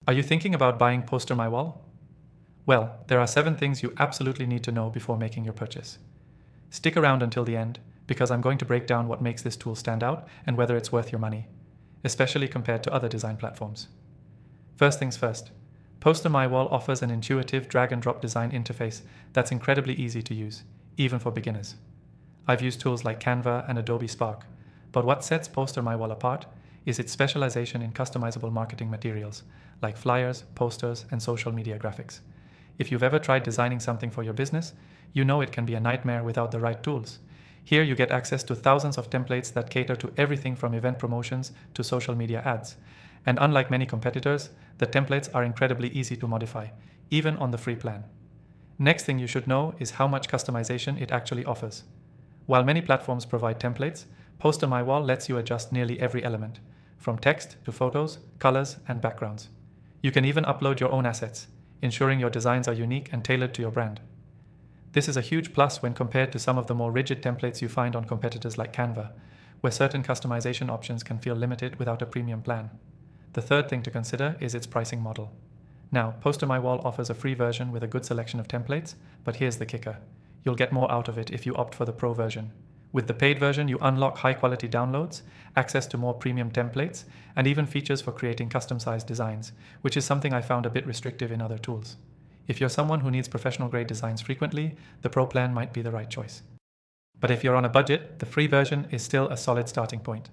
Are you thinking about buying PosterMyWall? Well, there are 7 things you absolutely need to know before making your purchase. Stick around until the end, because I'm going to break down what makes this tool stand out and whether it's worth your money, especially compared to other design platforms. First things first, PosterMyWall offers an intuitive drag-and-drop design interface that's incredibly easy to use, even for beginners. I've used tools like Canva and Adobe Spark, but what sets PosterMyWall apart is its specialization in customizable marketing materials, like flyers, posters, and social media graphics. If you've ever tried designing something for your business, you know it can be a nightmare without the right tools. Here you get access to thousands of templates that cater to everything from event promotions to social media ads. And unlike many competitors, the templates are incredibly easy to modify, even on the free plan. Next thing you should know is how much customization it actually offers. While many platforms provide templates, PosterMyWall lets you adjust nearly every element, from text to photos, colors, and backgrounds. You can even upload your own assets, ensuring your designs are unique and tailored to your brand. This is a huge plus when compared to some of the more rigid templates you find on competitors like Canva, where certain customization options can feel limited without a premium plan. The third thing to consider is its pricing model. Now, PosterMyWall offers a free version with a good selection of templates, but here's the kicker. You'll get more out of it if you opt for the Pro version. With the paid version, you unlock high-quality downloads, access to more premium templates, and even features for creating custom-sized designs, which is something I found a bit restrictive in other tools. If you're someone who needs professional-grade designs frequently, the Pro plan might be the right choice. But if you're on a budget, the free version is still a solid starting point.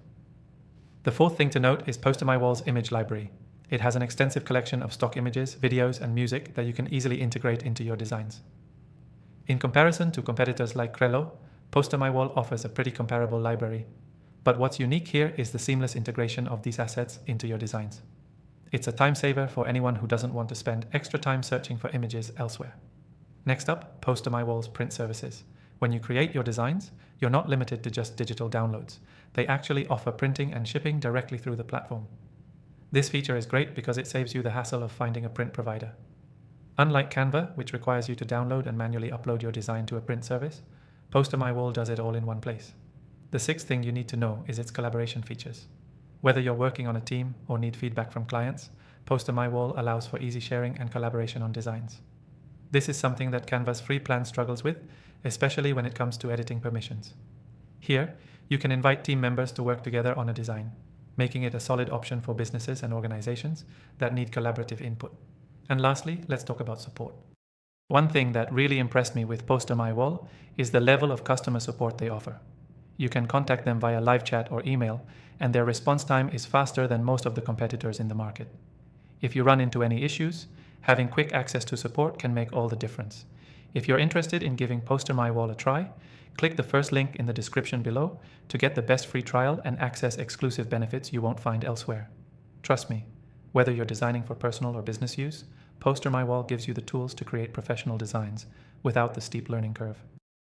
The fourth thing to note is PosterMyWall's image library. It has an extensive collection of stock images, videos, and music that you can easily integrate into your designs. In comparison to competitors like Crello, PosterMyWall offers a pretty comparable library. But what's unique here is the seamless integration of these assets into your designs. It's a time saver for anyone who doesn't want to spend extra time searching for images elsewhere. Next up, PosterMyWall's print services. When you create your designs, you're not limited to just digital downloads. They actually offer printing and shipping directly through the platform. This feature is great because it saves you the hassle of finding a print provider. Unlike Canva, which requires you to download and manually upload your design to a print service, PosterMyWall does it all in one place. The sixth thing you need to know is its collaboration features. Whether you're working on a team or need feedback from clients, PosterMyWall allows for easy sharing and collaboration on designs. This is something that Canva's free plan struggles with, especially when it comes to editing permissions. Here, you can invite team members to work together on a design, making it a solid option for businesses and organizations that need collaborative input. And lastly, let's talk about support. One thing that really impressed me with PosterMyWall is the level of customer support they offer. You can contact them via live chat or email, and their response time is faster than most of the competitors in the market. If you run into any issues, having quick access to support can make all the difference. If you're interested in giving PosterMyWall a try, click the first link in the description below to get the best free trial and access exclusive benefits you won't find elsewhere. Trust me, whether you're designing for personal or business use, PosterMyWall gives you the tools to create professional designs without the steep learning curve.